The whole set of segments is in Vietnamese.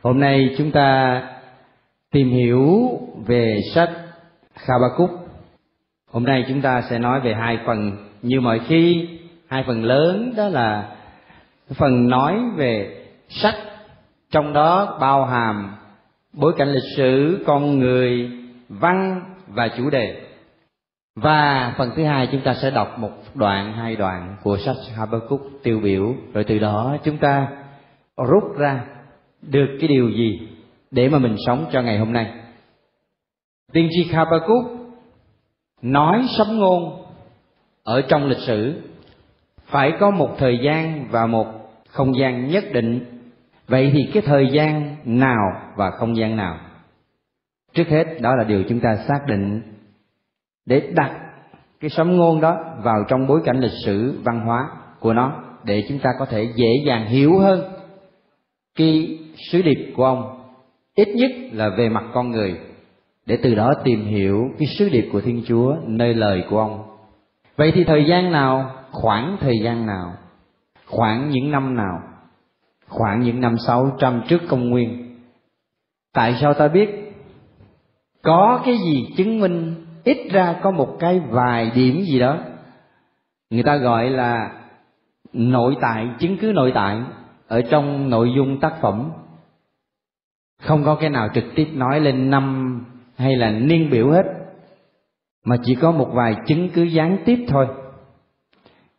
Hôm nay chúng ta tìm hiểu về sách Ha-ba-cúc. Hôm nay chúng ta sẽ nói về hai phần như mọi khi. Hai phần lớn đó là phần nói về sách, trong đó bao hàm bối cảnh lịch sử, con người, văn và chủ đề. Và phần thứ hai chúng ta sẽ đọc một đoạn, hai đoạn của sách Ha-ba-cúc tiêu biểu, rồi từ đó chúng ta rút ra được cái điều gì để mà mình sống cho ngày hôm nay. Tiên tri Ha-ba-cúc nói sấm ngôn ở trong lịch sử phải có một thời gian và một không gian nhất định. Vậy thì cái thời gian nào và không gian nào? Trước hết đó là điều chúng ta xác định để đặt cái sấm ngôn đó vào trong bối cảnh lịch sử văn hóa của nó, để chúng ta có thể dễ dàng hiểu hơn cái sứ điệp của ông, ít nhất là về mặt con người, để từ đó tìm hiểu cái sứ điệp của Thiên Chúa nơi lời của ông. Vậy thì thời gian nào, khoảng thời gian nào, khoảng những năm nào? Khoảng những năm 600 trước công nguyên. Tại sao ta biết? Có cái gì chứng minh, ít ra có một cái vài điểm gì đó người ta gọi là nội tại, chứng cứ nội tại ở trong nội dung tác phẩm. Không có cái nào trực tiếp nói lên năm hay là niên biểu hết, mà chỉ có một vài chứng cứ gián tiếp thôi.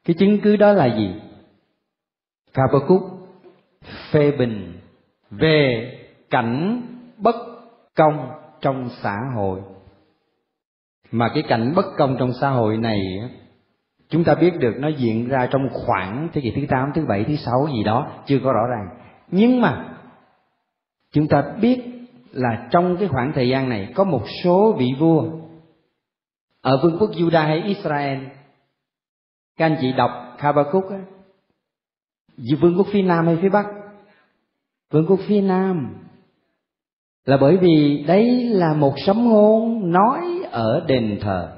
Cái chứng cứ đó là gì? Ha-ba-cúc phê bình về cảnh bất công trong xã hội. Mà cái cảnh bất công trong xã hội này chúng ta biết được nó diễn ra trong khoảng thế kỷ thứ 8, thứ 7, thứ 6 gì đó, chưa có rõ ràng. Nhưng mà chúng ta biết là trong cái khoảng thời gian này có một số vị vua ở vương quốc Juda hay Israel. Các anh chị đọc Ha-ba-cúc á, vương quốc phía Nam hay phía Bắc? Vương quốc phía Nam. Là bởi vì đấy là một sấm ngôn nói ở đền thờ,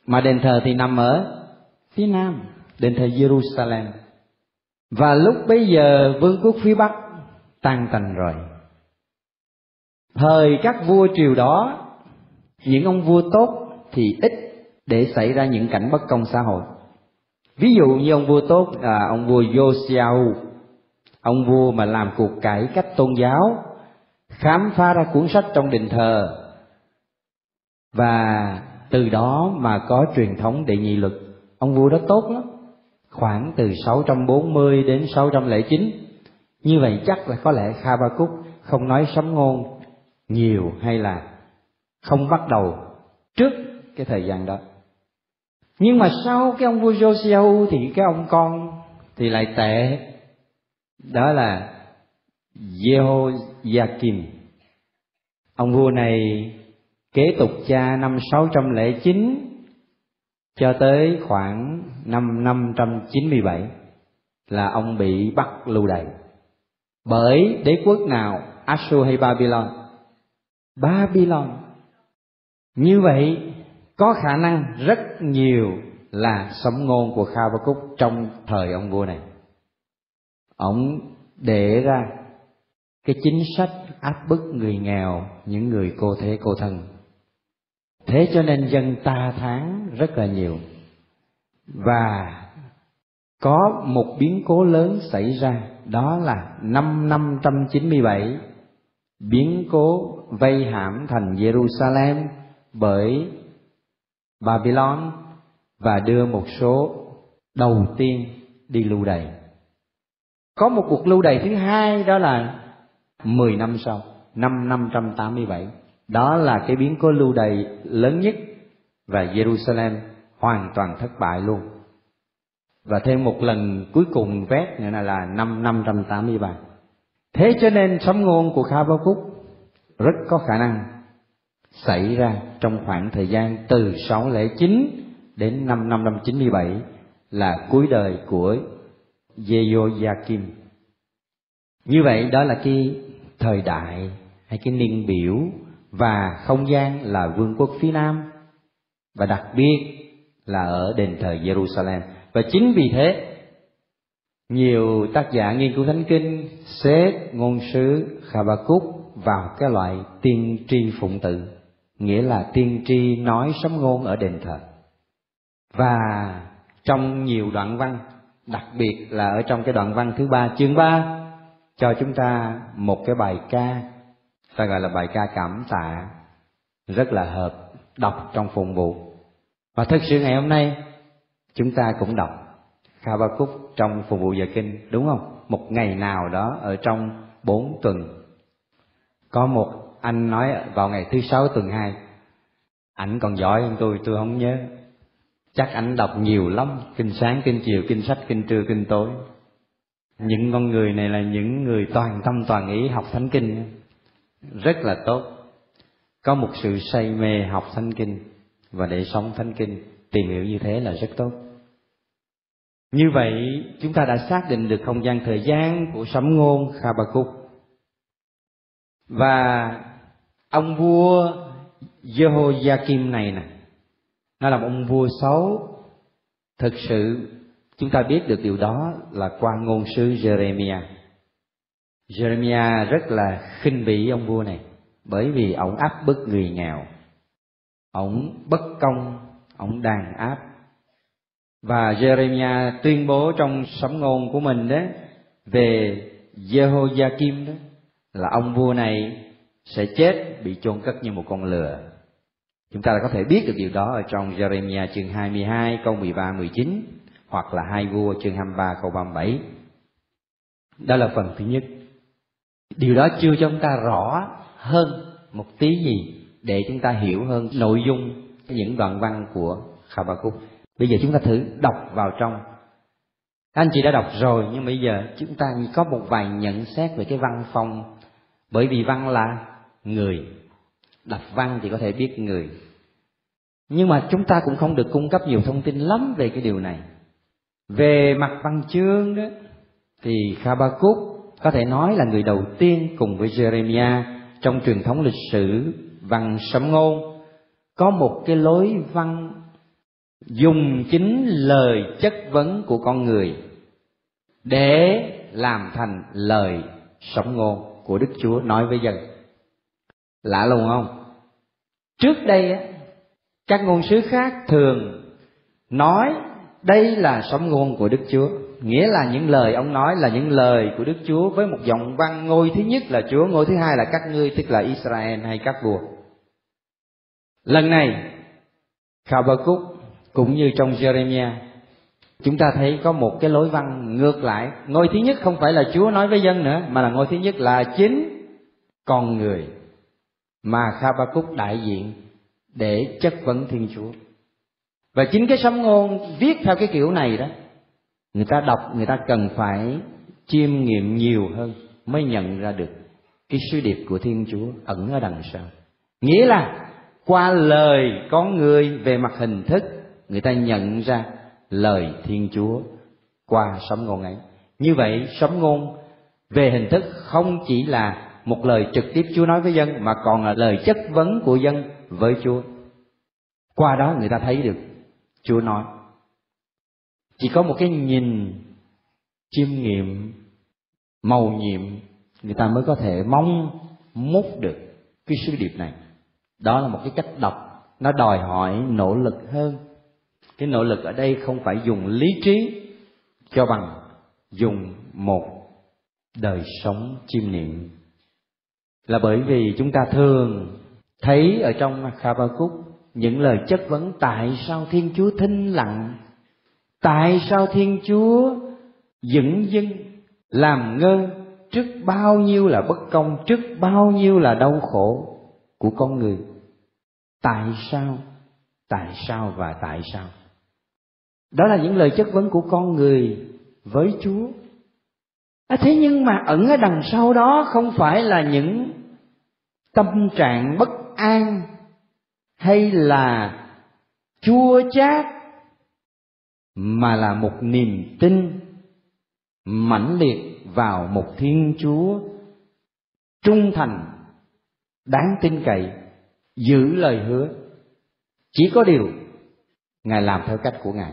mà đền thờ thì nằm ở phía Nam, đền thờ Jerusalem. Và lúc bấy giờ vương quốc phía Bắc tan tành rồi. Thời các vua triều đó, những ông vua tốt thì ít để xảy ra những cảnh bất công xã hội. Ví dụ như ông vua tốt là ông vua Josiah, ông vua mà làm cuộc cải cách tôn giáo, khám phá ra cuốn sách trong đền thờ, và từ đó mà có truyền thống đệ nhị luật. Ông vua đó tốt lắm, khoảng từ 640 đến 609. Như vậy chắc là có lẽ Ha-ba-cúc không nói sấm ngôn nhiều, hay là không bắt đầu trước cái thời gian đó. Nhưng mà sau cái ông vua Josiah thì cái ông con thì lại tệ. Đó là Jehoiakim. Ông vua này kế tục cha năm 609 cho tới khoảng năm 597 là ông bị bắt lưu đày. Bởi đế quốc nào? Assur hay Babylon? Babylon. Như vậy có khả năng rất nhiều là sấm ngôn của Ha-ba-cúc trong thời ông vua này. Ông để ra cái chính sách áp bức người nghèo, những người cô thế cô thân. Thế cho nên dân ta thán rất là nhiều. Và có một biến cố lớn xảy ra, đó là năm 597, biến cố vây hãm thành Jerusalem bởi Babylon và đưa một số đầu tiên đi lưu đày. Có một cuộc lưu đày thứ hai, đó là 10 năm sau, năm 587. Đó là cái biến cố lưu đày lớn nhất, và Jerusalem hoàn toàn thất bại luôn. Và thêm một lần cuối cùng vét nữa là năm 583. Thế cho nên sấm ngôn của Ha-ba-cúc rất có khả năng xảy ra trong khoảng thời gian từ 609 đến năm 597, là cuối đời của Jehoiakim. Như vậy đó là cái thời đại hay cái niên biểu, và không gian là vương quốc phía Nam, và đặc biệt là ở đền thờ Jerusalem. Và chính vì thế Nhiều tác giả nghiên cứu thánh kinh xếp ngôn sứ Habakkuk vào cái loại tiên tri phụng tự, nghĩa là tiên tri nói sấm ngôn ở đền thờ. Và trong nhiều đoạn văn, đặc biệt là ở trong cái đoạn văn thứ 3 chương 3, cho chúng ta một cái bài ca, ta gọi là bài ca cảm tạ, rất là hợp đọc trong phụng vụ. Và thực sự ngày hôm nay chúng ta cũng đọc Habakkuk trong phụng vụ giờ kinh, đúng không? Một ngày nào đó ở trong 4 tuần. Có một anh nói vào ngày thứ 6 tuần 2, ảnh còn giỏi hơn tôi không nhớ. Chắc ảnh đọc nhiều lắm, kinh sáng, kinh chiều, kinh sách, kinh trưa, kinh tối. Những con người này là những người toàn tâm toàn ý học thánh kinh, rất là tốt. Có một sự say mê học thánh kinh và để sống thánh kinh, tìm hiểu như thế là rất tốt. Như vậy chúng ta đã xác định được không gian thời gian của sấm ngôn Habakkuk. Và ông vua Jehoiakim này nè, nó là một ông vua xấu. Thực sự chúng ta biết được điều đó là qua ngôn sứ Jeremiah. Jeremiah rất là khinh bỉ ông vua này, bởi vì ông áp bức người nghèo, ông bất công, ông đàn áp. Và Jeremiah tuyên bố trong sấm ngôn của mình đó về Jehoiakim đó là ông vua này sẽ chết, bị chôn cất như một con lừa. Chúng ta đã có thể biết được điều đó ở trong Jeremiah chương 22 câu 13-19 hoặc là 2 Vua chương 23 câu 37. Đó là phần thứ nhất. Điều đó chưa cho chúng ta rõ hơn một tí gì để chúng ta hiểu hơn nội dung những đoạn văn của Habakkuk. Bây giờ chúng ta thử đọc vào trong. Anh chị đã đọc rồi, nhưng bây giờ chúng ta có một vài nhận xét về cái văn phong. Bởi vì văn là người, đọc văn thì có thể biết người. Nhưng mà chúng ta cũng không được cung cấp nhiều thông tin lắm về cái điều này. Về mặt văn chương đó, thì Habakkuk có thể nói là người đầu tiên cùng với Jeremiah trong truyền thống lịch sử văn sấm ngôn có một cái lối văn dùng chính lời chất vấn của con người để làm thành lời sấm ngôn của Đức Chúa nói với dân. Lạ lùng không? Trước đây các ngôn sứ khác thường nói đây là sấm ngôn của Đức Chúa, nghĩa là những lời ông nói là những lời của Đức Chúa với một giọng văn ngôi thứ nhất là Chúa, ngôi thứ hai là các ngươi, tức là Israel hay các vua. Lần này Habakkuk cũng như trong Jeremiah, chúng ta thấy có một cái lối văn ngược lại. Ngôi thứ nhất không phải là Chúa nói với dân nữa, mà là ngôi thứ nhất là chính con người mà Habakkuk đại diện để chất vấn Thiên Chúa. Và chính cái sấm ngôn viết theo cái kiểu này đó, người ta đọc, người ta cần phải chiêm nghiệm nhiều hơn mới nhận ra được cái sứ điệp của Thiên Chúa ẩn ở đằng sau. Nghĩa là qua lời con người về mặt hình thức, người ta nhận ra lời Thiên Chúa qua sấm ngôn ấy. Như vậy sấm ngôn về hình thức không chỉ là một lời trực tiếp Chúa nói với dân, mà còn là lời chất vấn của dân với Chúa. Qua đó người ta thấy được Chúa nói. Chỉ có một cái nhìn chiêm nghiệm, mầu nhiệm, người ta mới có thể mong mút được cái sứ điệp này. Đó là một cái cách đọc, nó đòi hỏi nỗ lực hơn. Cái nỗ lực ở đây không phải dùng lý trí cho bằng dùng một đời sống chiêm niệm. Là bởi vì chúng ta thường thấy ở trong Habakkuk những lời chất vấn tại sao Thiên Chúa thinh lặng, tại sao Thiên Chúa dửng dưng làm ngơ trước bao nhiêu là bất công, trước bao nhiêu là đau khổ của con người. Tại sao và tại sao? Đó là những lời chất vấn của con người với Chúa. Thế nhưng mà ẩn ở đằng sau đó không phải là những tâm trạng bất an hay là chua chát, mà là một niềm tin mãnh liệt vào một Thiên Chúa trung thành, đáng tin cậy, giữ lời hứa. Chỉ có điều Ngài làm theo cách của Ngài.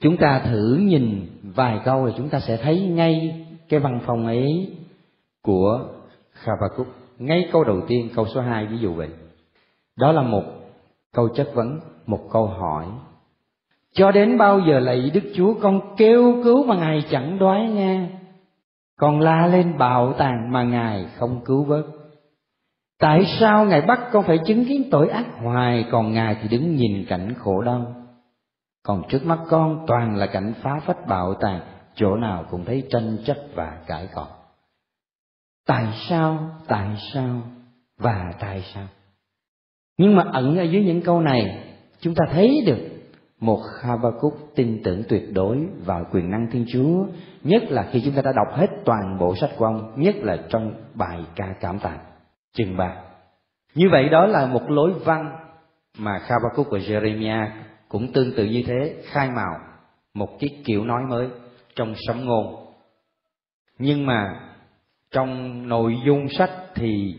Chúng ta thử nhìn vài câu rồi chúng ta sẽ thấy ngay cái văn phong ấy của Habakkuk. Ngay câu đầu tiên, câu số 2 ví dụ vậy. Đó là một câu chất vấn, một câu hỏi. Cho đến bao giờ lạy Đức Chúa, con kêu cứu mà Ngài chẳng đoái nghe, con la lên bạo tàn mà Ngài không cứu vớt. Tại sao Ngài bắt con phải chứng kiến tội ác hoài, còn Ngài thì đứng nhìn cảnh khổ đau? Còn trước mắt con toàn là cảnh phá phách bạo tàn, chỗ nào cũng thấy tranh chấp và cãi cọ. Tại sao và tại sao? Nhưng mà ẩn ở dưới những câu này, chúng ta thấy được một Habakkuk tin tưởng tuyệt đối vào quyền năng Thiên Chúa, nhất là khi chúng ta đã đọc hết toàn bộ sách của ông, nhất là trong bài ca cảm tạ chương 3. Như vậy đó là một lối văn mà Habakkuk và Jeremiah cũng tương tự như thế, khai mào một cái kiểu nói mới trong sấm ngôn. Nhưng mà trong nội dung sách thì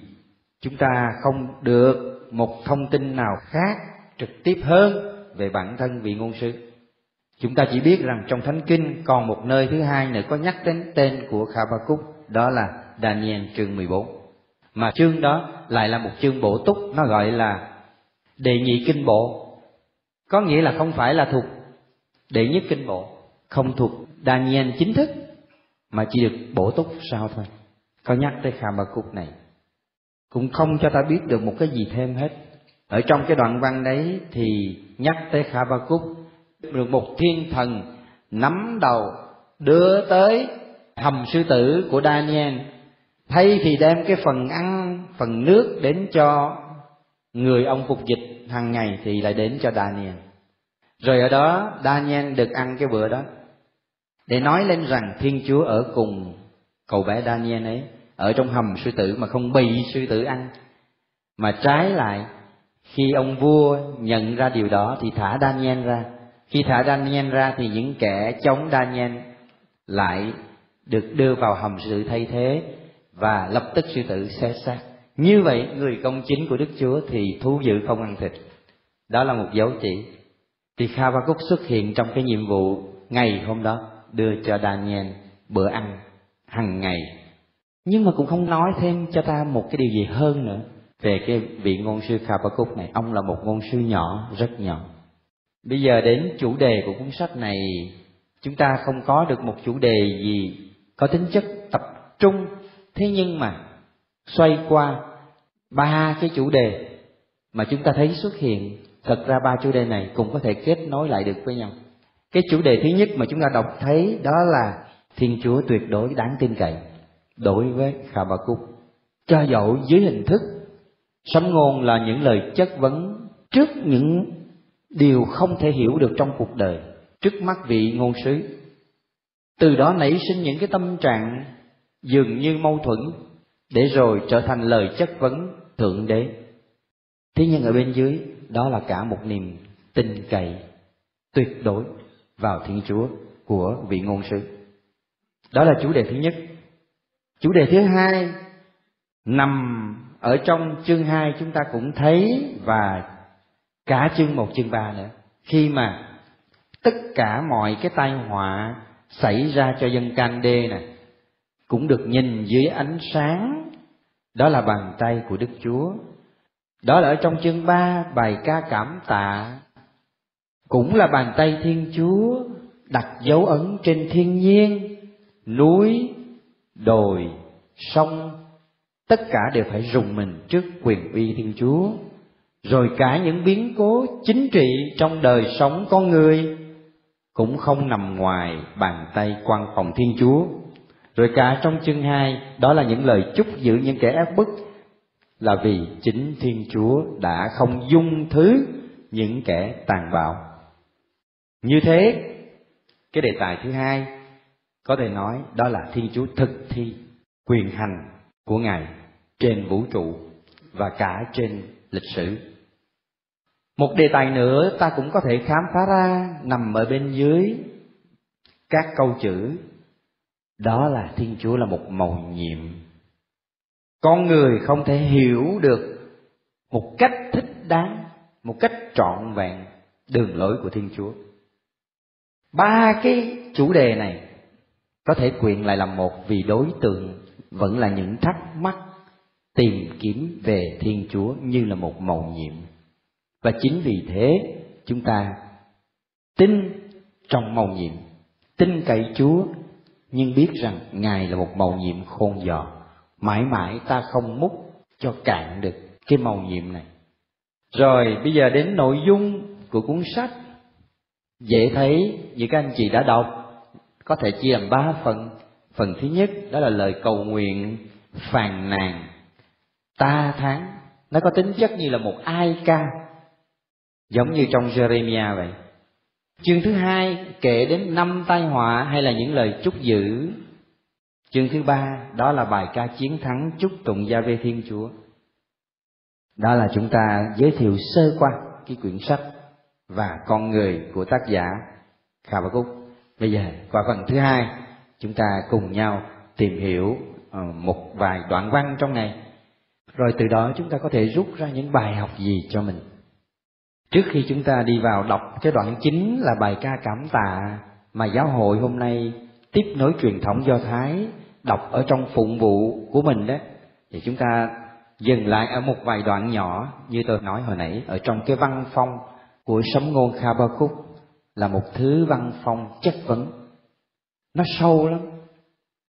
chúng ta không được một thông tin nào khác trực tiếp hơn về bản thân vị ngôn sứ. Chúng ta chỉ biết rằng trong Thánh Kinh còn một nơi thứ hai nữa có nhắc đến tên của Habakkuk, đó là Daniel chương 14. Mà chương đó lại là một chương bổ túc, nó gọi là đệ nhị kinh bộ. Có nghĩa là không phải là thuộc đệ nhất kinh bộ, không thuộc Daniel chính thức, mà chỉ được bổ túc sau thôi. Có nhắc tới Habakkuk này, cũng không cho ta biết được một cái gì thêm hết. Ở trong cái đoạn văn đấy thì nhắc tới Habakkuk được một thiên thần nắm đầu đưa tới hầm sư tử của Daniel, thay vì đem cái phần ăn, phần nước đến cho người ông phục dịch hàng ngày thì lại đến cho Daniel. Rồi ở đó Daniel được ăn cái bữa đó, để nói lên rằng Thiên Chúa ở cùng cậu bé Daniel ấy, ở trong hầm sư tử mà không bị sư tử ăn. Mà trái lại, khi ông vua nhận ra điều đó thì thả Daniel ra. Khi thả Daniel ra thì những kẻ chống Daniel lại được đưa vào hầm sư tử thay thế, và lập tức sư tử xé xác. Như vậy người công chính của Đức Chúa thì thú dữ không ăn thịt. Đó là một dấu chỉ. Thì Habakkuk xuất hiện trong cái nhiệm vụ ngày hôm đó, đưa cho Daniel bữa ăn hàng ngày. Nhưng mà cũng không nói thêm cho ta một cái điều gì hơn nữa về cái vị ngôn sư Habakkuk này. Ông là một ngôn sư nhỏ, rất nhỏ. Bây giờ đến chủ đề của cuốn sách này, chúng ta không có được một chủ đề gì có tính chất tập trung. Thế nhưng mà xoay qua 3 cái chủ đề mà chúng ta thấy xuất hiện, thật ra 3 chủ đề này cũng có thể kết nối lại được với nhau. Cái chủ đề thứ nhất mà chúng ta đọc thấy đó là Thiên Chúa tuyệt đối đáng tin cậy đối với Habakkuk. Cho dẫu dưới hình thức sấm ngôn là những lời chất vấn trước những điều không thể hiểu được trong cuộc đời, trước mắt vị ngôn sứ, từ đó nảy sinh những cái tâm trạng dường như mâu thuẫn, để rồi trở thành lời chất vấn thượng đế. Thế nhưng ở bên dưới đó là cả một niềm tin cậy tuyệt đối vào Thiên Chúa của vị ngôn sứ. Đó là chủ đề thứ nhất. Chủ đề thứ hai nằm ở trong chương 2 chúng ta cũng thấy, và cả chương 1, chương 3 nữa. Khi mà tất cả mọi cái tai họa xảy ra cho dân Can-đê này cũng được nhìn dưới ánh sáng, đó là bàn tay của Đức Chúa. Đó là ở trong chương 3, bài ca cảm tạ, cũng là bàn tay Thiên Chúa đặt dấu ấn trên thiên nhiên, núi, đồi, sông, tất cả đều phải rùng mình trước quyền uy Thiên Chúa. Rồi cả những biến cố chính trị trong đời sống con người cũng không nằm ngoài bàn tay quan phòng Thiên Chúa. Rồi cả trong chương 2, đó là những lời chúc giữ những kẻ ác bức, là vì chính Thiên Chúa đã không dung thứ những kẻ tàn bạo. Như thế, cái đề tài thứ hai có thể nói đó là Thiên Chúa thực thi quyền hành của Ngài trên vũ trụ và cả trên lịch sử. Một đề tài nữa ta cũng có thể khám phá ra nằm ở bên dưới các câu chữ, đó là Thiên Chúa là một mầu nhiệm. Con người không thể hiểu được một cách thích đáng, một cách trọn vẹn đường lối của Thiên Chúa. Ba cái chủ đề này có thể quyện lại làm một, vì đối tượng vẫn là những thắc mắc tìm kiếm về Thiên Chúa như là một mầu nhiệm. Và chính vì thế chúng ta tin trong mầu nhiệm, tin cậy Chúa, nhưng biết rằng Ngài là một mầu nhiệm khôn giò. Mãi mãi ta không múc cho cạn được cái mầu nhiệm này. Rồi bây giờ đến nội dung của cuốn sách. Dễ thấy như các anh chị đã đọc, có thể chia làm 3 phần. Phần thứ nhất đó là lời cầu nguyện, phàn nàn, ta thán. Nó có tính chất như là một ai ca, giống như trong Jeremiah vậy. Chương thứ 2 kể đến 5 tai họa hay là những lời chúc giữ. Chương thứ 3 đó là bài ca chiến thắng chúc tụng Gia-vê Thiên Chúa. Đó là chúng ta giới thiệu sơ qua cái quyển sách và con người của tác giả Habakkuk. Bây giờ qua phần thứ 2, chúng ta cùng nhau tìm hiểu một vài đoạn văn trong này. Rồi từ đó chúng ta có thể rút ra những bài học gì cho mình. Trước khi chúng ta đi vào đọc cái đoạn chính là bài ca cảm tạ mà giáo hội hôm nay tiếp nối truyền thống Do Thái đọc ở trong phụng vụ của mình đó, thì chúng ta dừng lại ở một vài đoạn nhỏ như tôi nói hồi nãy, ở trong cái văn phong của sấm ngôn Habakkuk là một thứ văn phong chất vấn. Nó sâu lắm,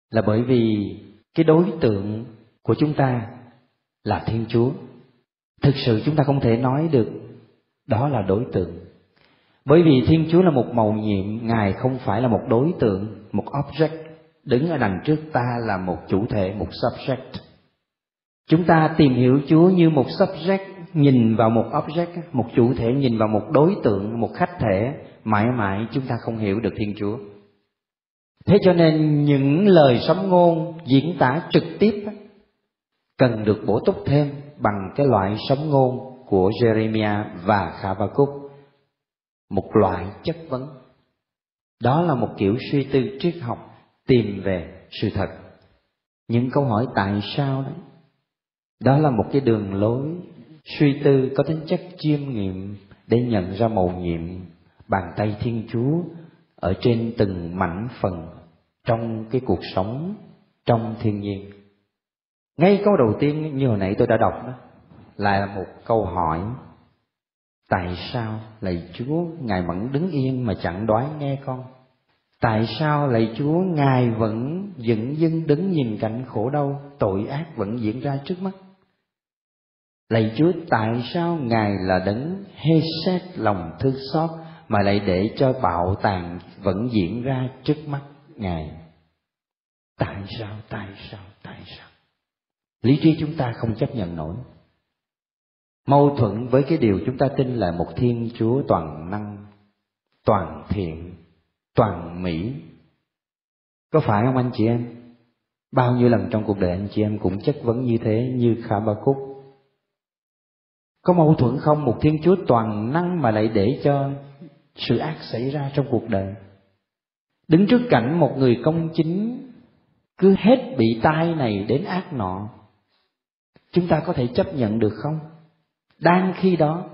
là bởi vì cái đối tượng của chúng ta là Thiên Chúa. Thực sự chúng ta không thể nói được đó là đối tượng, bởi vì Thiên Chúa là một mầu nhiệm, Ngài không phải là một đối tượng, một object đứng ở đằng trước ta là một chủ thể, một subject. Chúng ta tìm hiểu Chúa như một subject nhìn vào một object, một chủ thể nhìn vào một đối tượng, một khách thể, mãi mãi chúng ta không hiểu được Thiên Chúa. Thế cho nên những lời sấm ngôn diễn tả trực tiếp cần được bổ túc thêm bằng cái loại sấm ngôn của Jeremiah và Habakkuk, một loại chất vấn. Đó là một kiểu suy tư triết học tìm về sự thật, những câu hỏi tại sao đấy. Đó là một cái đường lối suy tư có tính chất chiêm nghiệm để nhận ra mầu nhiệm bàn tay Thiên Chúa ở trên từng mảnh phần trong cái cuộc sống, trong thiên nhiên. Ngay câu đầu tiên như hồi nãy tôi đã đọc đó, lại là một câu hỏi: tại sao lạy Chúa Ngài vẫn đứng yên mà chẳng đoái nghe con? Tại sao lạy Chúa Ngài vẫn dửng dưng đứng nhìn cảnh khổ đau, tội ác vẫn diễn ra trước mắt? Lạy Chúa, tại sao Ngài là đấng Hê-sét lòng thương xót mà lại để cho bạo tàn vẫn diễn ra trước mắt Ngài? Tại sao? Lý trí chúng ta không chấp nhận nổi, mâu thuẫn với cái điều chúng ta tin là một Thiên Chúa toàn năng, toàn thiện, toàn mỹ. Có phải không anh chị em? Bao nhiêu lần trong cuộc đời anh chị em cũng chất vấn như thế, như Habakkuk. Có mâu thuẫn không? Một Thiên Chúa toàn năng mà lại để cho sự ác xảy ra trong cuộc đời. Đứng trước cảnh một người công chính cứ hết bị tai này đến ác nọ, chúng ta có thể chấp nhận được không? Đang khi đó,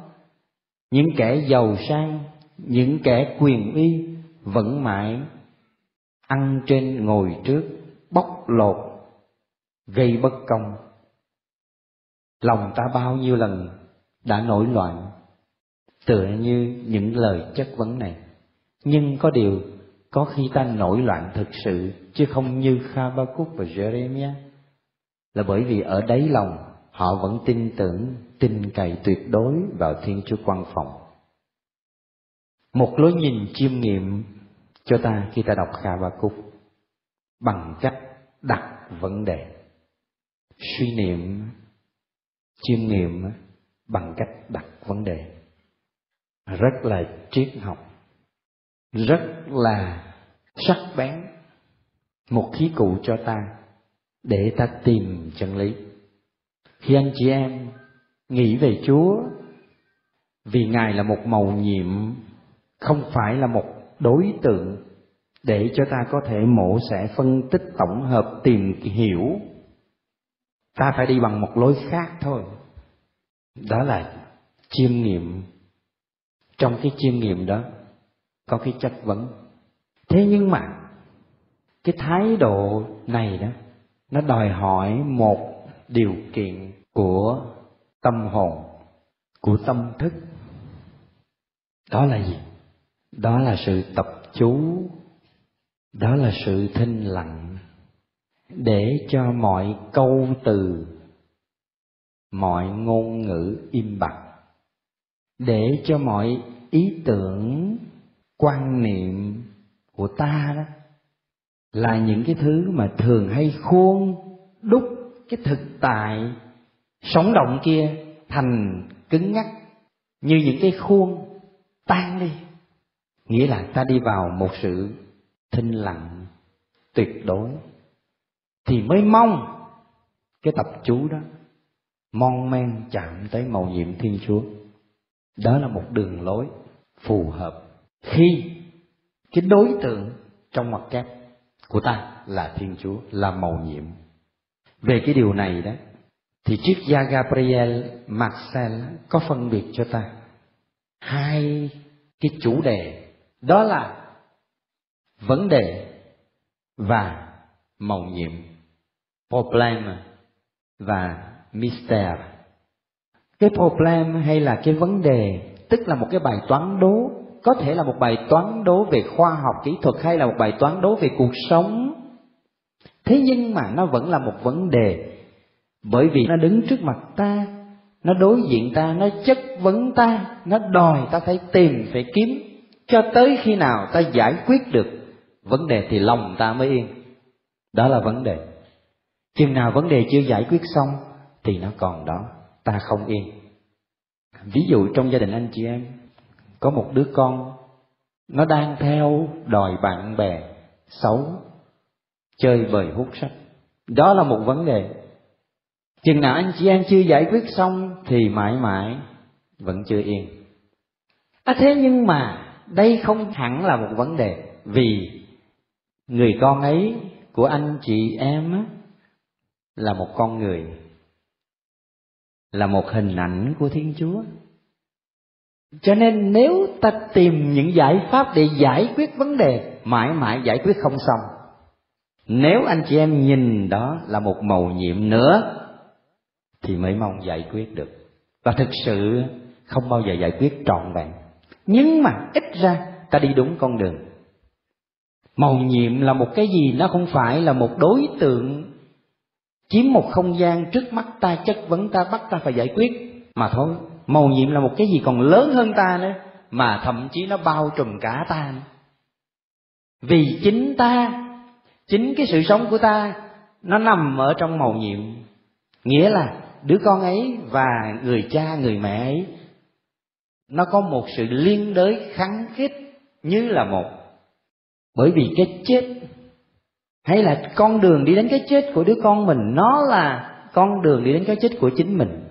những kẻ giàu sang, những kẻ quyền uy vẫn mãi ăn trên ngồi trước, bóc lột, gây bất công. Lòng ta bao nhiêu lần đã nổi loạn tựa như những lời chất vấn này. Nhưng có điều, có khi ta nổi loạn thực sự, chứ không như Habakkuk và Jeremiah, là bởi vì ở đáy lòng họ vẫn tin tưởng, tin cậy tuyệt đối vào Thiên Chúa Quan Phòng. Một lối nhìn chiêm nghiệm cho ta khi ta đọc Habakkuk bằng cách đặt vấn đề, suy niệm, chiêm nghiệm bằng cách đặt vấn đề, rất là triết học, rất là sắc bén, một khí cụ cho ta để ta tìm chân lý. Khi anh chị em nghĩ về Chúa, vì Ngài là một mầu nhiệm, không phải là một đối tượng để cho ta có thể mổ xẻ, phân tích, tổng hợp, tìm hiểu. Ta phải đi bằng một lối khác thôi. Đó là chiêm nghiệm. Trong cái chiêm nghiệm đó có cái chất vấn. Thế nhưng mà cái thái độ này đó, nó đòi hỏi một điều kiện của tâm hồn, của tâm thức. Đó là gì? Đó là sự tập chú, đó là sự thinh lặng, để cho mọi câu từ, mọi ngôn ngữ im bặt, để cho mọi ý tưởng, quan niệm của ta đó là những cái thứ mà thường hay khuôn đúc cái thực tại sống động kia thành cứng ngắc, như những cái khuôn tan đi. Nghĩa là ta đi vào một sự thinh lặng tuyệt đối, thì mới mong cái tập chú đó mon men chạm tới mầu nhiệm Thiên Chúa. Đó là một đường lối phù hợp khi cái đối tượng trong ngoặc kép của ta là Thiên Chúa, là mầu nhiệm. Về cái điều này đó thì triết gia Gabriel Marcel có phân biệt cho ta hai cái chủ đề, đó là vấn đề và mầu nhiệm, problem và mystère. Cái problem hay là cái vấn đề tức là một cái bài toán đố, có thể là một bài toán đố về khoa học kỹ thuật hay là một bài toán đố về cuộc sống. Thế nhưng mà nó vẫn là một vấn đề, bởi vì nó đứng trước mặt ta, nó đối diện ta, nó chất vấn ta, nó đòi ta phải tìm, phải kiếm, cho tới khi nào ta giải quyết được vấn đề thì lòng ta mới yên. Đó là vấn đề. Chừng nào vấn đề chưa giải quyết xong thì nó còn đó, ta không yên. Ví dụ trong gia đình anh chị em, có một đứa con, nó đang theo đòi bạn bè xấu, chơi bời hút sách. Đó là một vấn đề. Chừng nào anh chị em chưa giải quyết xong thì mãi mãi vẫn chưa yên. Thế nhưng mà đây không hẳn là một vấn đề, vì người con ấy của anh chị em á, là một con người, là một hình ảnh của Thiên Chúa. Cho nên nếu ta tìm những giải pháp để giải quyết vấn đề, mãi mãi giải quyết không xong. Nếu anh chị em nhìn đó là một mầu nhiệm nữa thì mới mong giải quyết được. Và thực sự không bao giờ giải quyết trọn vẹn, nhưng mà ít ra ta đi đúng con đường. Mầu nhiệm là một cái gì? Nó không phải là một đối tượng chiếm một không gian trước mắt ta, chất vấn ta, bắt ta phải giải quyết mà thôi. Mầu nhiệm là một cái gì còn lớn hơn ta nữa, mà thậm chí nó bao trùm cả ta nữa. Vì chính ta, chính cái sự sống của ta nó nằm ở trong mầu nhiệm. Nghĩa là đứa con ấy và người cha, người mẹ ấy, nó có một sự liên đới khăng khít như là một. Bởi vì cái chết hay là con đường đi đến cái chết của đứa con mình, nó là con đường đi đến cái chết của chính mình.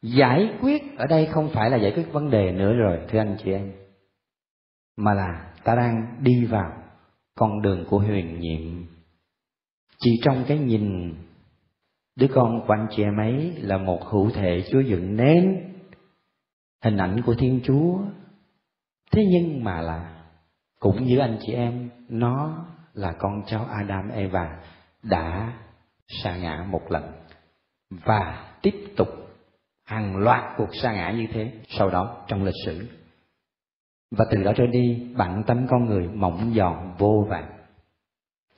Giải quyết ở đây không phải là giải quyết vấn đề nữa rồi thưa anh chị em, mà là ta đang đi vào con đường của huyền nhiệm. Chỉ trong cái nhìn, đứa con của anh chị em ấy là một hữu thể Chúa dựng nên, hình ảnh của Thiên Chúa. Thế nhưng mà là cũng như anh chị em, nó là con cháu Adam Eva đã sa ngã một lần và tiếp tục hàng loạt cuộc sa ngã như thế sau đó trong lịch sử. Và từ đó trở đi, bản tánh con người mỏng giòn vô vàn,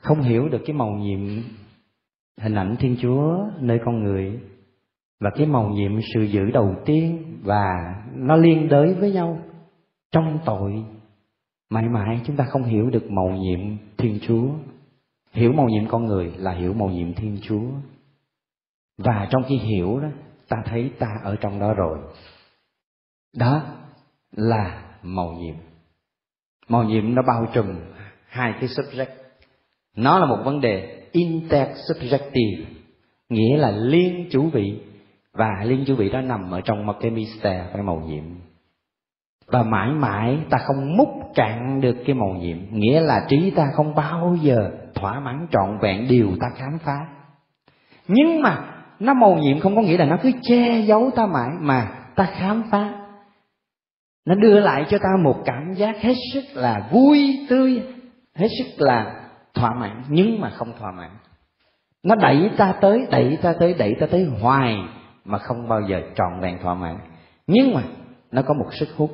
không hiểu được cái mầu nhiệm hình ảnh Thiên Chúa nơi con người, và cái mầu nhiệm sự giữ đầu tiên, và nó liên đới với nhau trong tội. Mãi mãi chúng ta không hiểu được mầu nhiệm Thiên Chúa. Hiểu mầu nhiệm con người là hiểu mầu nhiệm Thiên Chúa. Và trong khi hiểu đó, ta thấy ta ở trong đó rồi. Đó là mầu nhiệm. Mầu nhiệm nó bao trùm hai cái subject. Nó là một vấn đề intersubjective, nghĩa là liên chủ vị. Và liên chủ vị đó nằm ở trong một cái mystère, cái mầu nhiệm. Và mãi mãi ta không múc cạn được cái mầu nhiệm, nghĩa là trí ta không bao giờ thỏa mãn trọn vẹn điều ta khám phá. Nhưng mà nó mầu nhiệm không có nghĩa là nó cứ che giấu ta mãi, mà ta khám phá. Nó đưa lại cho ta một cảm giác hết sức là vui tươi, hết sức là thỏa mãn, nhưng mà không thỏa mãn. Nó đẩy ta tới hoài mà không bao giờ trọn vẹn thỏa mãn. Nhưng mà nó có một sức hút,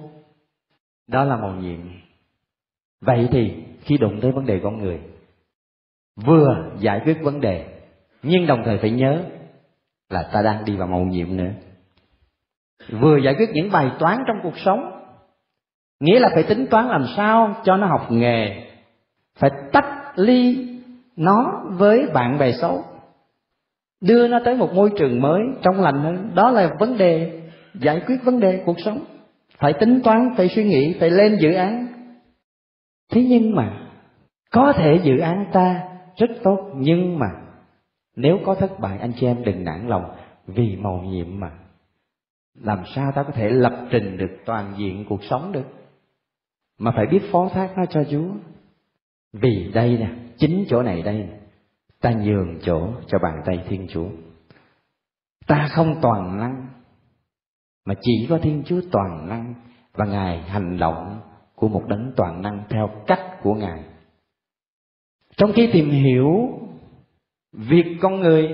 đó là mầu nhiệm. Vậy thì khi đụng tới vấn đề con người, vừa giải quyết vấn đề, nhưng đồng thời phải nhớ là ta đang đi vào mầu nhiệm nữa. Vừa giải quyết những bài toán trong cuộc sống, nghĩa là phải tính toán làm sao cho nó học nghề, phải tách ly nó với bạn bè xấu, đưa nó tới một môi trường mới trong lành hơn. Đó là vấn đề, giải quyết vấn đề cuộc sống. Phải tính toán, phải suy nghĩ, phải lên dự án. Thế nhưng mà có thể dự án ta rất tốt, nhưng mà nếu có thất bại, anh chị em đừng nản lòng, vì mầu nhiệm mà. Làm sao ta có thể lập trình được toàn diện cuộc sống được, mà phải biết phó thác nó cho Chúa. Vì đây nè, chính chỗ này đây nè, ta nhường chỗ cho bàn tay Thiên Chúa. Ta không toàn năng, mà chỉ có Thiên Chúa toàn năng, và Ngài hành động của một đấng toàn năng theo cách của Ngài. Trong khi tìm hiểu việc con người,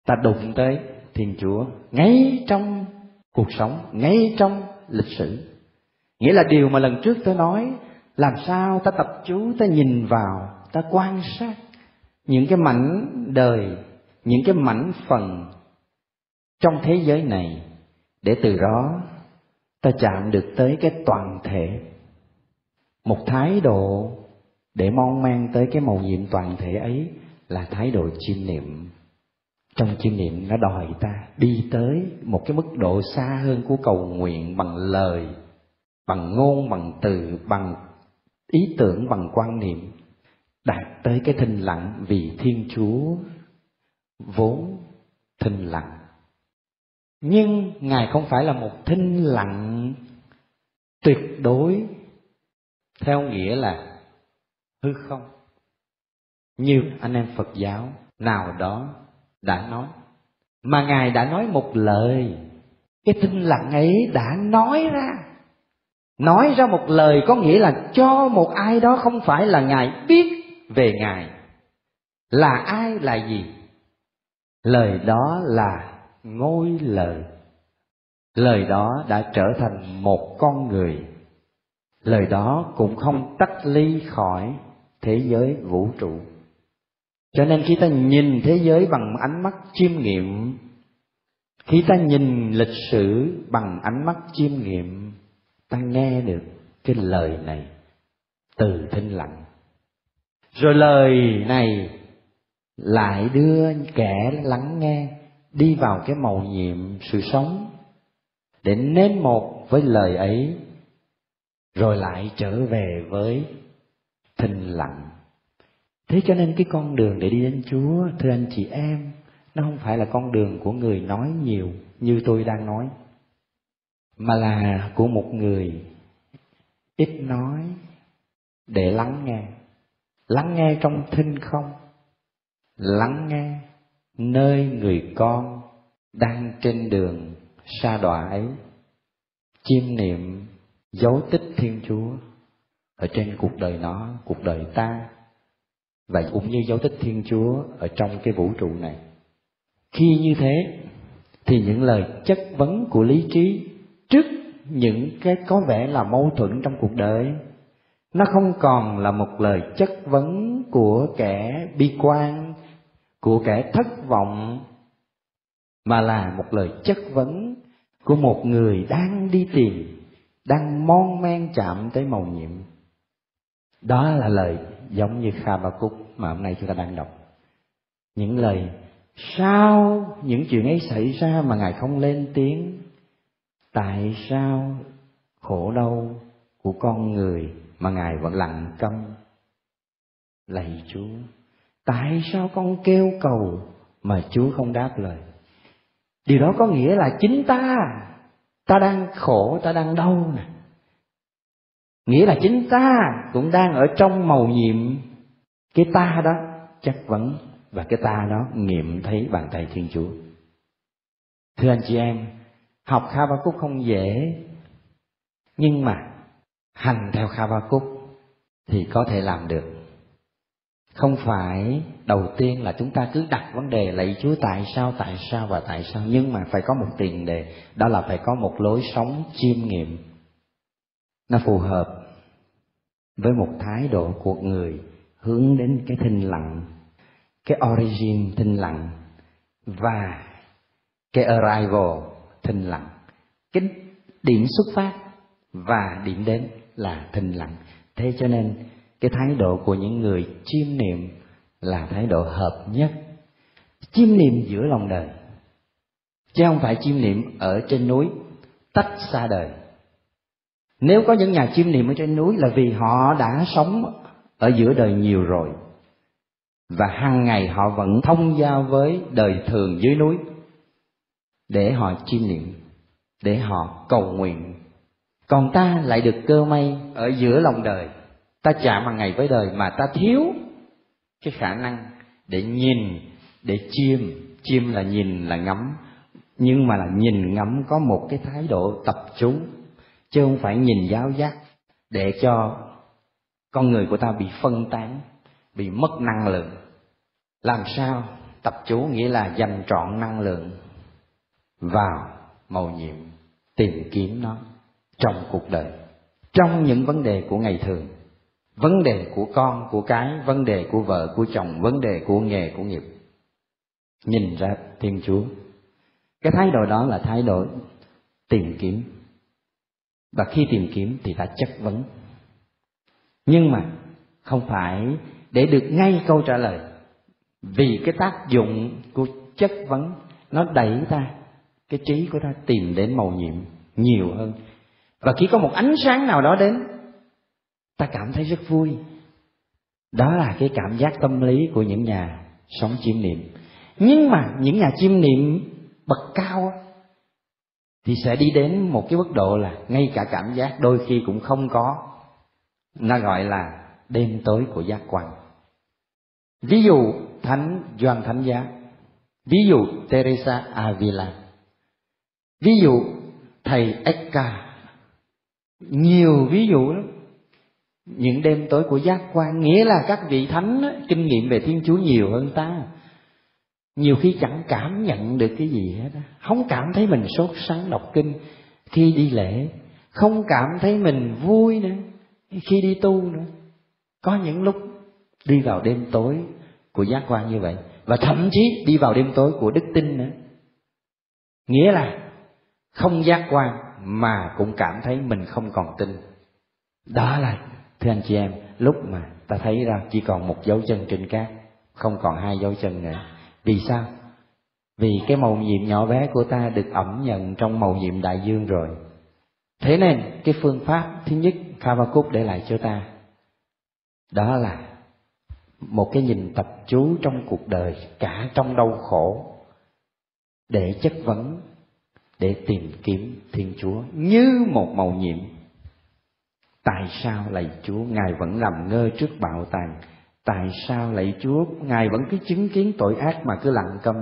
ta đụng tới Thiên Chúa ngay trong cuộc sống, ngay trong lịch sử. Nghĩa là điều mà lần trước tôi nói, làm sao ta tập chú, ta nhìn vào, ta quan sát những cái mảnh đời, những cái mảnh phần trong thế giới này, để từ đó ta chạm được tới cái toàn thể. Một thái độ để mong mang tới cái mầu nhiệm toàn thể ấy là thái độ chiêm niệm. Trong chiêm niệm nó đòi ta đi tới một cái mức độ xa hơn của cầu nguyện bằng lời, bằng ngôn, bằng từ, bằng ý tưởng, bằng quan niệm, đạt tới cái thinh lặng, vì Thiên Chúa vốn thinh lặng. Nhưng Ngài không phải là một thinh lặng tuyệt đối theo nghĩa là hư không, như anh em Phật giáo nào đó đã nói. Mà Ngài đã nói một lời, cái thinh lặng ấy đã nói ra một lời, có nghĩa là cho một ai đó không phải là Ngài biết về Ngài là ai, là gì. Lời đó là ngôi lời. Lời đó đã trở thành một con người. Lời đó cũng không tách ly khỏi thế giới vũ trụ. Cho nên khi ta nhìn thế giới bằng ánh mắt chiêm nghiệm, khi ta nhìn lịch sử bằng ánh mắt chiêm nghiệm, ta nghe được cái lời này từ thinh lặng. Rồi lời này lại đưa kẻ lắng nghe đi vào cái mầu nhiệm sự sống, để nên một với lời ấy, rồi lại trở về với thinh lặng. Thế cho nên cái con đường để đi đến Chúa, thưa anh chị em, nó không phải là con đường của người nói nhiều như tôi đang nói, mà là của một người ít nói để lắng nghe. Lắng nghe trong thinh không, lắng nghe nơi người con đang trên đường sa đọa ấy, chiêm niệm dấu tích Thiên Chúa ở trên cuộc đời nó, cuộc đời ta, và cũng như dấu tích Thiên Chúa ở trong cái vũ trụ này. Khi như thế thì những lời chất vấn của lý trí trước những cái có vẻ là mâu thuẫn trong cuộc đời, nó không còn là một lời chất vấn của kẻ bi quan, của kẻ thất vọng, mà là một lời chất vấn của một người đang đi tìm, đang mon men chạm tới mầu nhiệm. Đó là lời giống như Kha-ba-cúc mà hôm nay chúng ta đang đọc. Những lời sao những chuyện ấy xảy ra mà Ngài không lên tiếng? Tại sao khổ đau của con người mà Ngài vẫn lặng câm? Lạy Chúa, tại sao con kêu cầu mà Chúa không đáp lời? Điều đó có nghĩa là chính ta đang khổ, ta đang đau nè. Nghĩa là chính ta cũng đang ở trong mầu nhiệm. Cái ta đó chất vấn, và cái ta đó nghiệm thấy bàn tay Thiên Chúa. Thưa anh chị em, học Kha-ba-cúc không dễ, Nhưng mà hành theo Habakkuk thì có thể làm được. Không phải đầu tiên là chúng ta cứ đặt vấn đề lạy Chúa tại sao, nhưng mà phải có một tiền đề, đó là phải có một lối sống chiêm nghiệm. Nó phù hợp với một thái độ của người hướng đến cái thinh lặng, cái origin thinh lặng và cái arrival thinh lặng. Cái điểm xuất phát và điểm đến là thinh lặng. Thế cho nên cái thái độ của những người chiêm niệm là thái độ hợp nhất. Chiêm niệm giữa lòng đời, chứ không phải chiêm niệm ở trên núi tách xa đời. Nếu có những nhà chiêm niệm ở trên núi là vì họ đã sống ở giữa đời nhiều rồi, và hàng ngày họ vẫn thông giao với đời thường dưới núi để họ chiêm niệm, để họ cầu nguyện. Còn ta lại được cơ may ở giữa lòng đời, ta chạm hàng ngày với đời mà ta thiếu cái khả năng để nhìn, để chiêm là nhìn, là ngắm, nhưng mà là nhìn ngắm có một cái thái độ tập trung, chứ không phải nhìn giáo giác để cho con người của ta bị phân tán, bị mất năng lượng. Làm sao tập chú nghĩa là dành trọn năng lượng vào mầu nhiệm, tìm kiếm nó trong cuộc đời, trong những vấn đề của ngày thường, vấn đề của con, của cái, vấn đề của vợ, của chồng, vấn đề của nghề, của nghiệp. Nhìn ra Thiên Chúa. Cái thái độ đó là thái độ tìm kiếm. Và khi tìm kiếm thì ta chất vấn. Nhưng mà không phải để được ngay câu trả lời. Vì cái tác dụng của chất vấn nó đẩy ta, cái trí của ta tìm đến mầu nhiệm nhiều hơn. Và khi có một ánh sáng nào đó đến, ta cảm thấy rất vui. Đó là cái cảm giác tâm lý của những nhà sống chiêm niệm. Nhưng mà những nhà chiêm niệm bậc cao thì sẽ đi đến một cái mức độ là ngay cả cảm giác đôi khi cũng không có. Nó gọi là đêm tối của giác quan. Ví dụ Thánh Gioan Thánh Giá, ví dụ Teresa Avila, ví dụ thầy Eckhart, nhiều ví dụ lắm. Những đêm tối của giác quan, nghĩa là các vị thánh đó, kinh nghiệm về Thiên Chúa nhiều hơn ta. Nhiều khi chẳng cảm nhận được cái gì hết, không cảm thấy mình sốt sắng đọc kinh khi đi lễ, không cảm thấy mình vui nữa khi đi tu nữa. Có những lúc đi vào đêm tối của giác quan như vậy, và thậm chí đi vào đêm tối của đức tin nữa. Nghĩa là không giác quan mà cũng cảm thấy mình không còn tin. Đó là, thưa anh chị em, lúc mà ta thấy ra chỉ còn một dấu chân trên cát, không còn hai dấu chân nữa. Vì sao? Vì cái mầu nhiệm nhỏ bé của ta được ẩm nhận trong mầu nhiệm đại dương rồi. Thế nên cái phương pháp thứ nhất Habakkuk để lại cho ta, đó là một cái nhìn tập chú trong cuộc đời, cả trong đau khổ, để chất vấn, để tìm kiếm Thiên Chúa như một mầu nhiệm. Tại sao lạy Chúa Ngài vẫn làm ngơ trước bạo tàn? Tại sao lạy Chúa Ngài vẫn cứ chứng kiến tội ác mà cứ lặng câm?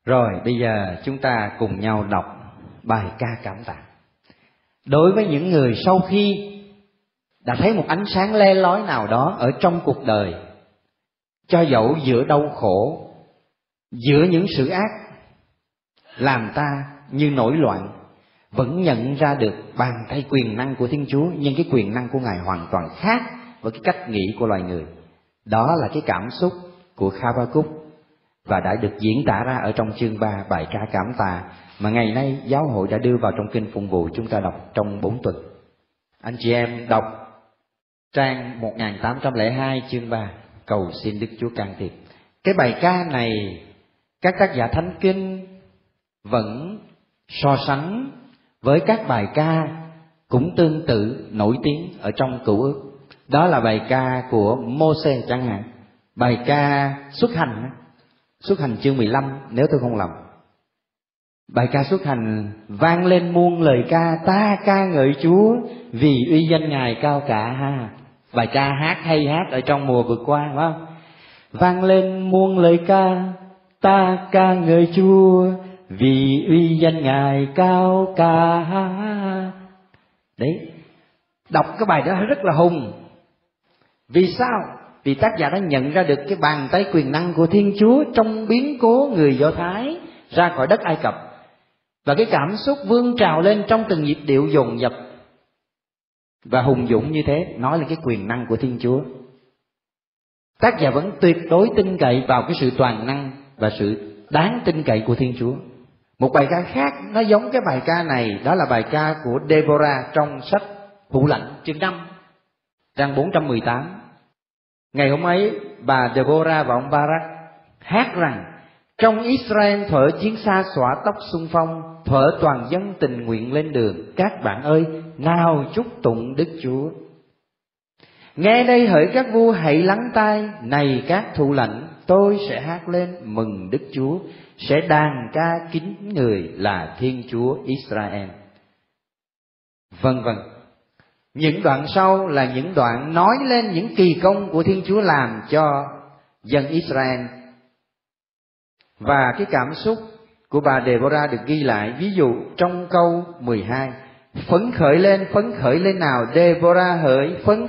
Rồi bây giờ chúng ta cùng nhau đọc bài ca cảm tạ. Đối với những người sau khi đã thấy một ánh sáng le lói nào đó ở trong cuộc đời, cho dẫu giữa đau khổ, giữa những sự ác làm ta như nổi loạn, vẫn nhận ra được bàn tay quyền năng của Thiên Chúa, nhưng cái quyền năng của Ngài hoàn toàn khác với cái cách nghĩ của loài người. Đó là cái cảm xúc của Habakkuk và đã được diễn tả ra ở trong chương 3 bài ca cảm tạ mà ngày nay giáo hội đã đưa vào trong kinh phụng vụ chúng ta đọc trong 4 tuần. Anh chị em đọc trang 1802 chương 3, cầu xin Đức Chúa can thiệp. Cái bài ca này các tác giả thánh kinh vẫn so sánh với các bài ca cũng tương tự nổi tiếng ở trong Cựu Ước. Đó là bài ca của Mô-sê chẳng hạn, bài ca Xuất Hành chương 15 nếu tôi không lầm. Bài ca Xuất Hành vang lên muôn lời ca, ta ca ngợi Chúa vì uy danh Ngài cao cả ha. Bài ca hát hay hát ở trong mùa vừa qua, phải không? Vang lên muôn lời ca, ta ca ngợi Chúa vì uy danh Ngài cao cả. Đấy, đọc cái bài đó rất là hùng. Vì sao? Vì tác giả đã nhận ra được cái bàn tay quyền năng của Thiên Chúa trong biến cố người Do Thái ra khỏi đất Ai Cập. Và cái cảm xúc vươn trào lên trong từng nhịp điệu dồn dập và hùng dũng như thế, nói lên cái quyền năng của Thiên Chúa. Tác giả vẫn tuyệt đối tin cậy vào cái sự toàn năng và sự đáng tin cậy của Thiên Chúa. Một bài ca khác nó giống cái bài ca này, đó là bài ca của Deborah trong sách Thủ Lãnh chương 5, trang 418. Ngày hôm ấy, bà Deborah và ông Barak hát rằng: trong Israel thuở chiến xa xõa tóc xung phong, thuở toàn dân tình nguyện lên đường, các bạn ơi, nào chúc tụng Đức Chúa. Nghe đây hỡi các vua hãy lắng tai, này các thủ lãnh, tôi sẽ hát lên mừng Đức Chúa, sẽ đàn ca kính người là Thiên Chúa Israel. Vân vân. Những đoạn sau là những đoạn nói lên những kỳ công của Thiên Chúa làm cho dân Israel. Và cái cảm xúc của bà Deborah được ghi lại, ví dụ trong câu 12: phấn khởi lên nào Deborah hỡi, phấn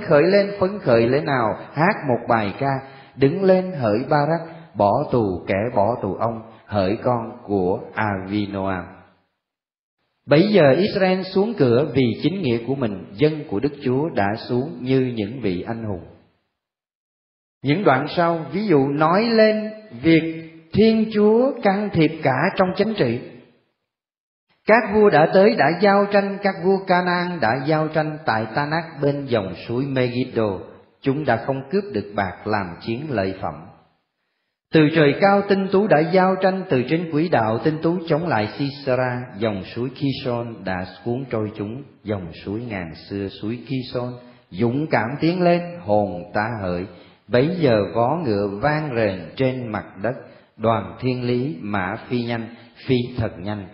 khởi lên nào, hát một bài ca, đứng lên hỡi Barak, bỏ tù kẻ bỏ tù ông, hỡi con của Avinoam. Bấy giờ Israel xuống cửa vì chính nghĩa của mình, dân của Đức Chúa đã xuống như những vị anh hùng. Những đoạn sau ví dụ nói lên việc Thiên Chúa can thiệp cả trong chính trị. Các vua đã tới đã giao tranh, các vua Canaan đã giao tranh tại Tanak bên dòng suối Megiddo. Chúng đã không cướp được bạc làm chiến lợi phẩm. Từ trời cao tinh tú đã giao tranh, từ trên quỹ đạo tinh tú chống lại Sisera. Dòng suối Kishon đã cuốn trôi chúng, dòng suối ngàn xưa suối Kishon dũng cảm tiến lên, hồn ta hỡi. Bấy giờ vó ngựa vang rền trên mặt đất, đoàn thiên lý mã phi nhanh, phi thật nhanh.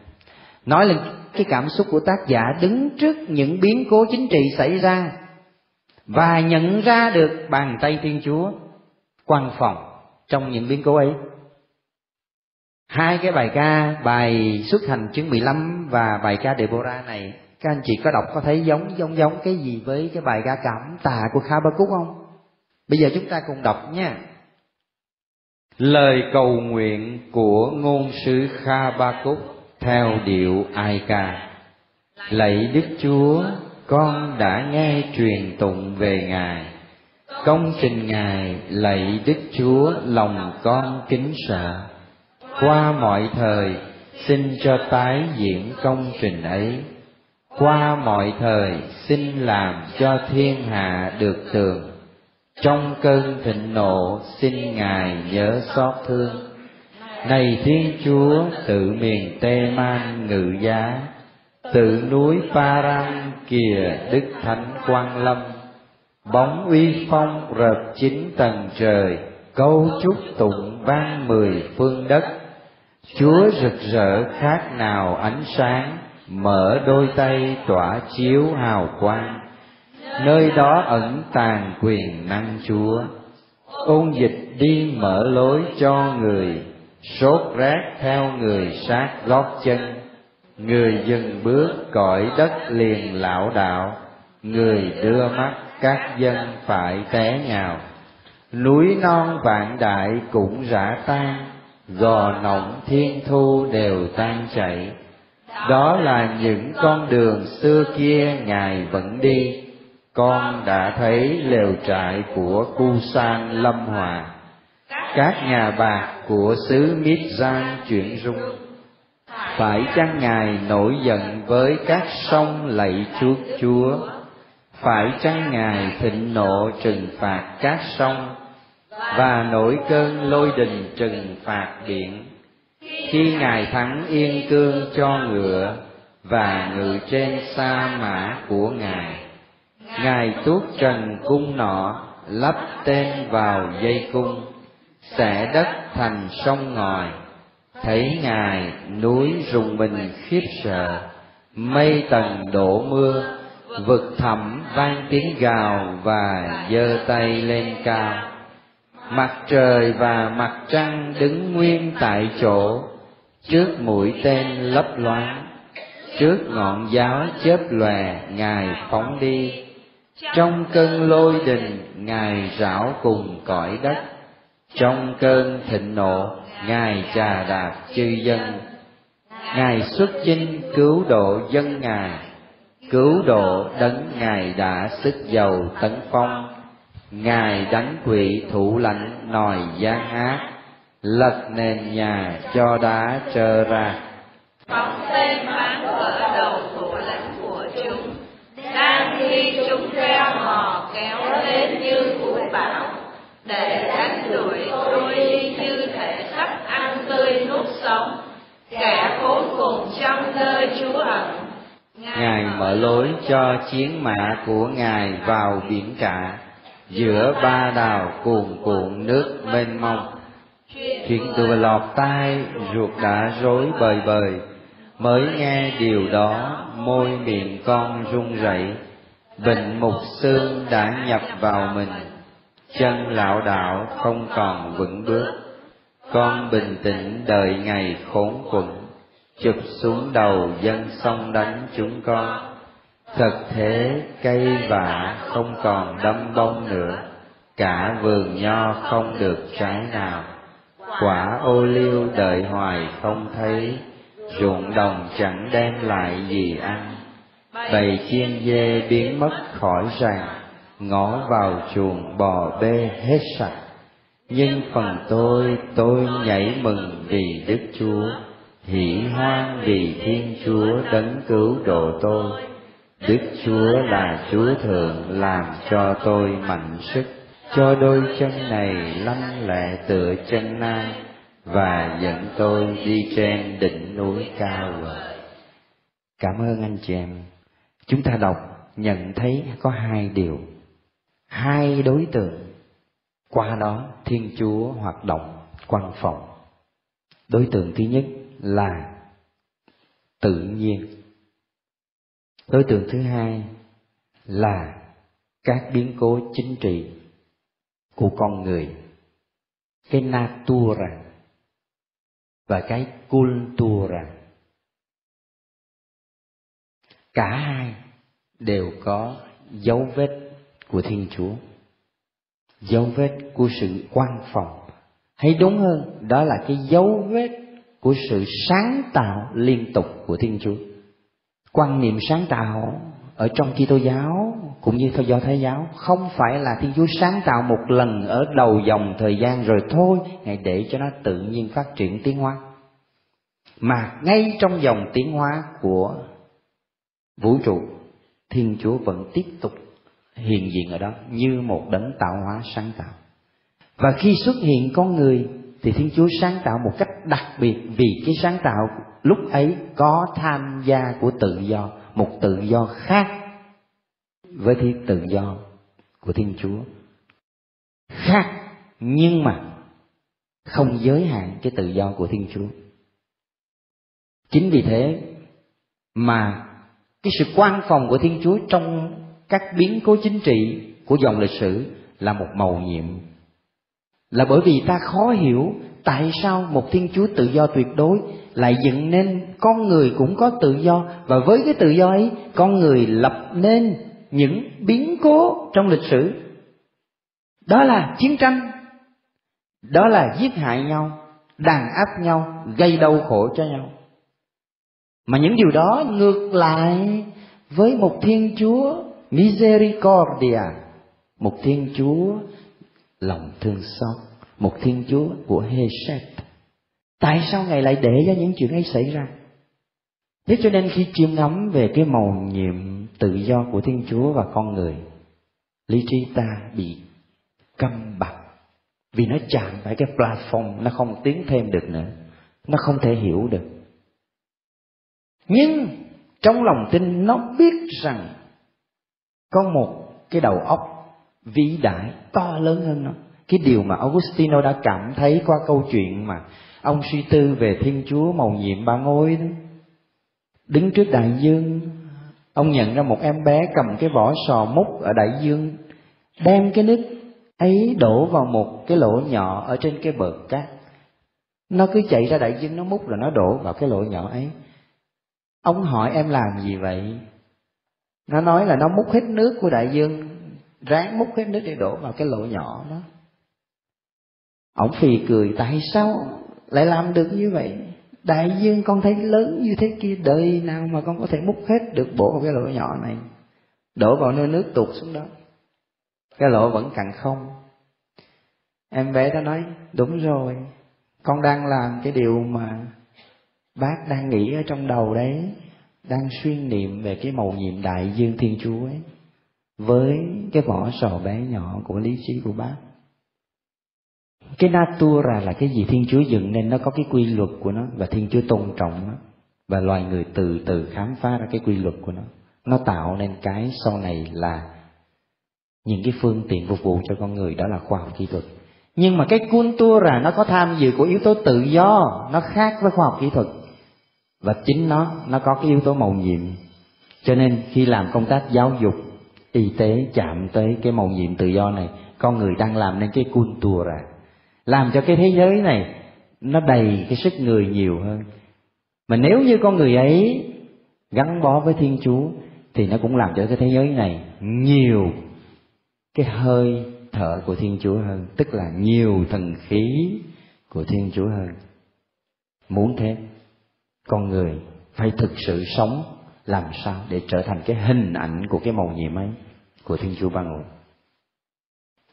Nói lên cái cảm xúc của tác giả đứng trước những biến cố chính trị xảy ra và nhận ra được bàn tay Thiên Chúa quang phòng trong những biến cố ấy. Hai cái bài ca, bài Xuất Hành chương 15 và bài ca Deborah này, các anh chị có đọc có thấy giống cái gì với cái bài ca cảm tạ của Habakkuk không? Bây giờ chúng ta cùng đọc nha. Lời cầu nguyện của ngôn sứ Habakkuk theo điệu ai ca. Lạy Đức Chúa, con đã nghe truyền tụng về Ngài. Công trình Ngài, lạy Đức Chúa, lòng con kính sợ. Qua mọi thời, xin cho tái diễn công trình ấy. Qua mọi thời, xin làm cho thiên hạ được tường. Trong cơn thịnh nộ, xin Ngài nhớ xót thương. Này Thiên Chúa, từ miền Tê-man ngự giá, từ núi Paran kìa Đức Thánh Quang Lâm. Bóng uy phong rợp 9 tầng trời, câu chúc tụng vang 10 phương đất. Chúa rực rỡ khác nào ánh sáng, mở đôi tay tỏa chiếu hào quang. Nơi đó ẩn tàng quyền năng Chúa. Ôn dịch đi mở lối cho người, sốt rét theo người sát gót chân. Người dừng bước cõi đất liền lảo đảo, người đưa mắt các dân phải té nhào. Núi non vạn đại cũng rã tan, gò nọng thiên thu đều tan chảy. Đó là những con đường xưa kia Ngài vẫn đi. Con đã thấy lều trại của Cusan lâm hòa, các nhà bạc của xứ Mizan chuyển rung. Phải chăng Ngài nổi giận với các sông lạy Chúa Chúa? Phải chăng Ngài thịnh nộ trừng phạt các sông, và nổi cơn lôi đình trừng phạt biển? Khi Ngài thắng yên cương cho ngựa, và ngự trên sa mã của Ngài. Ngài tuốt trần cung nọ, lắp tên vào dây cung, xẻ đất thành sông ngòi. Thấy Ngài núi rùng mình khiếp sợ, mây tầng đổ mưa, vực thẳm vang tiếng gào và giơ tay lên cao. Mặt trời và mặt trăng đứng nguyên tại chỗ, trước mũi tên lấp loáng. trước ngọn giáo chớp lòe Ngài phóng đi. Trong cơn lôi đình Ngài rảo cùng cõi đất, trong cơn thịnh nộ Ngài chà đạp chư dân. Ngài xuất chinh cứu độ dân Ngài, cứu độ đấng Ngài đã sức dầu tấn phong. Ngài đánh quỷ thủ lãnh nòi gian ác, lật nền nhà cho đá trơ ra. Phóng tên bắn vỡ đầu thủ lãnh của chúng, đang khi chúng reo hò kéo lên như vũ bão, để đánh đuổi tôi đi như thể sắp ăn tươi nuốt sống, kẻ khốn cùng trong nơi trú ẩn. Ngài mở lối cho chiến mã của Ngài vào biển cả, giữa ba đào cuồn cuộn nước mênh mông. Chuyện vừa lọt tai, ruột đã rối bời bời, mới nghe điều đó môi miệng con run rẩy. Bệnh mục xương đã nhập vào mình, chân lão đảo không còn vững bước. Con bình tĩnh đợi ngày khốn quẫn, chụp xuống đầu dân sông đánh chúng con. Thật thế cây vả không còn đâm bông nữa, cả vườn nho không được trái nào. Quả ô liu đợi hoài không thấy, ruộng đồng chẳng đem lại gì ăn. Bầy chiên dê biến mất khỏi ràng, ngó vào chuồng bò bê hết sạch. Nhưng phần tôi nhảy mừng vì Đức Chúa, hỉ hoan vì Thiên Chúa đấng cứu độ tôi. Đức Chúa là Chúa thượng làm cho tôi mạnh sức, cho đôi chân này lanh lẹ tựa chân nai, và dẫn tôi đi trên đỉnh núi cao vời. Cảm ơn anh chị em. Chúng ta đọc nhận thấy có hai điều, hai đối tượng qua đó Thiên Chúa hoạt động quang phòng. Đối tượng thứ nhất là tự nhiên. Đối tượng thứ hai là các biến cố chính trị của con người, cái natura và cái cultura. Cả hai đều có dấu vết của Thiên Chúa, dấu vết của sự quang phòng, hay đúng hơn đó là cái dấu vết của sự sáng tạo liên tục của Thiên Chúa. Quan niệm sáng tạo ở trong Kitô giáo cũng như theo Do Thái giáo không phải là Thiên Chúa sáng tạo một lần ở đầu dòng thời gian rồi thôi, Ngài để cho nó tự nhiên phát triển tiến hóa, mà ngay trong dòng tiến hóa của vũ trụ, Thiên Chúa vẫn tiếp tục hiện diện ở đó như một đấng tạo hóa sáng tạo. Và khi xuất hiện con người thì Thiên Chúa sáng tạo một cách đặc biệt, vì cái sáng tạo lúc ấy có tham gia của tự do, một tự do khác với cái tự do của Thiên Chúa. Khác nhưng mà không giới hạn cái tự do của Thiên Chúa. Chính vì thế mà cái sự quan phòng của Thiên Chúa trong các biến cố chính trị của dòng lịch sử là một mầu nhiệm. Là bởi vì ta khó hiểu tại sao một Thiên Chúa tự do tuyệt đối lại dựng nên con người cũng có tự do, và với cái tự do ấy con người lập nên những biến cố trong lịch sử. Đó là chiến tranh, đó là giết hại nhau, đàn áp nhau, gây đau khổ cho nhau. Mà những điều đó ngược lại với một Thiên Chúa misericordia, một Thiên Chúa lòng thương xót, một Thiên Chúa của Hesed. Tại sao Ngài lại để cho những chuyện ấy xảy ra? Thế cho nên khi chiêm ngắm về cái mầu nhiệm tự do của Thiên Chúa và con người, lý trí ta bị câm bặt, vì nó chạm phải cái platform, nó không tiến thêm được nữa, nó không thể hiểu được. Nhưng trong lòng tin nó biết rằng có một cái đầu óc vĩ đại to lớn hơn nó. Cái điều mà Augustino đã cảm thấy qua câu chuyện mà ông suy tư về Thiên Chúa mầu nhiệm ba ngôi đó. Đứng trước đại dương, ông nhận ra một em bé cầm cái vỏ sò múc ở đại dương, đem cái nước ấy đổ vào một cái lỗ nhỏ ở trên cái bờ cát. Nó cứ chạy ra đại dương, nó múc rồi nó đổ vào cái lỗ nhỏ ấy. Ông hỏi em làm gì vậy? Nó nói là nó múc hết nước của đại dương, ráng múc hết nước để đổ vào cái lỗ nhỏ đó. Ông phì cười, tại sao lại làm được như vậy? Đại dương con thấy lớn như thế kia, đời nào mà con có thể múc hết được bổ vào cái lỗ nhỏ này, đổ vào nơi nước tụt xuống đó, cái lỗ vẫn cạn không. Em bé đó nói, đúng rồi, con đang làm cái điều mà bác đang nghĩ ở trong đầu đấy, đang xuyên niệm về cái mầu nhiệm đại dương Thiên Chúa ấy, với cái vỏ sò bé nhỏ của lý trí của bác. Cái natura là cái gì Thiên Chúa dựng nên nó có cái quy luật của nó, và Thiên Chúa tôn trọng nó, và loài người từ từ khám phá ra cái quy luật của nó. Nó tạo nên cái sau này là những cái phương tiện phục vụ cho con người, đó là khoa học kỹ thuật. Nhưng mà cái cultura nó có tham dự của yếu tố tự do, nó khác với khoa học kỹ thuật, và chính nó có cái yếu tố mầu nhiệm. Cho nên khi làm công tác giáo dục, y tế chạm tới cái mầu nhiệm tự do này, con người đang làm nên cái cultura, làm cho cái thế giới này nó đầy cái sức người nhiều hơn. Mà nếu như con người ấy gắn bó với Thiên Chúa thì nó cũng làm cho cái thế giới này nhiều cái hơi thở của Thiên Chúa hơn, tức là nhiều thần khí của Thiên Chúa hơn. Muốn thế, con người phải thực sự sống làm sao để trở thành cái hình ảnh của cái mầu nhiệm ấy của Thiên Chúa Ba Ngôi.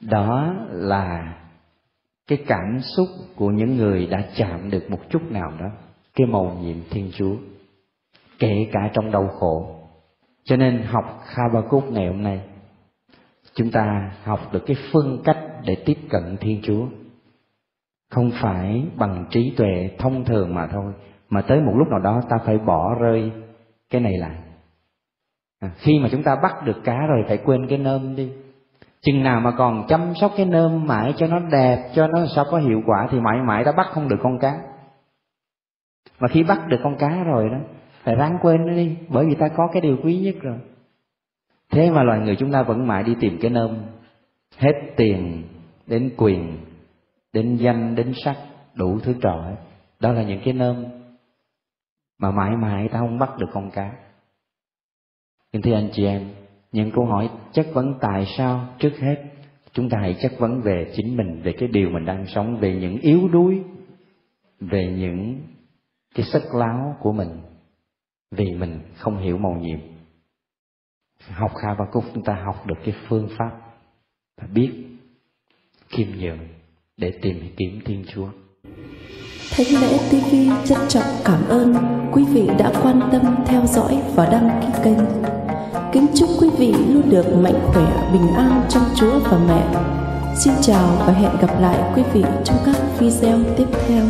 Đó là cái cảm xúc của những người đã chạm được một chút nào đó cái mầu nhiệm Thiên Chúa, kể cả trong đau khổ. Cho nên học Habakkuk ngày hôm nay, chúng ta học được cái phương cách để tiếp cận Thiên Chúa, không phải bằng trí tuệ thông thường mà thôi, mà tới một lúc nào đó ta phải bỏ rơi cái này lại. Khi mà chúng ta bắt được cá rồi phải quên cái nơm đi. Chừng nào mà còn chăm sóc cái nơm mãi cho nó đẹp, cho nó sao có hiệu quả, thì mãi mãi đã bắt không được con cá. Mà khi bắt được con cá rồi đó, phải ráng quên nó đi, bởi vì ta có cái điều quý nhất rồi. Thế mà loài người chúng ta vẫn mãi đi tìm cái nơm, hết tiền đến quyền, đến danh, đến sắc, đủ thứ trò hết. Đó là những cái nơm mà mãi mãi ta không bắt được con cá. Nhưng thưa anh chị em, những câu hỏi chất vấn tại sao, trước hết chúng ta hãy chất vấn về chính mình, về cái điều mình đang sống, về những yếu đuối, về những cái sất láo của mình, vì mình không hiểu mầu nhiệm. Học Habakkuk chúng ta học được cái phương pháp và biết khiêm nhường để tìm kiếm Thiên Chúa. Thánh Lễ TV trân trọng cảm ơn quý vị đã quan tâm theo dõi và đăng ký kênh. Kính chúc quý vị luôn được mạnh khỏe, bình an trong Chúa và Mẹ. Xin chào và hẹn gặp lại quý vị trong các video tiếp theo.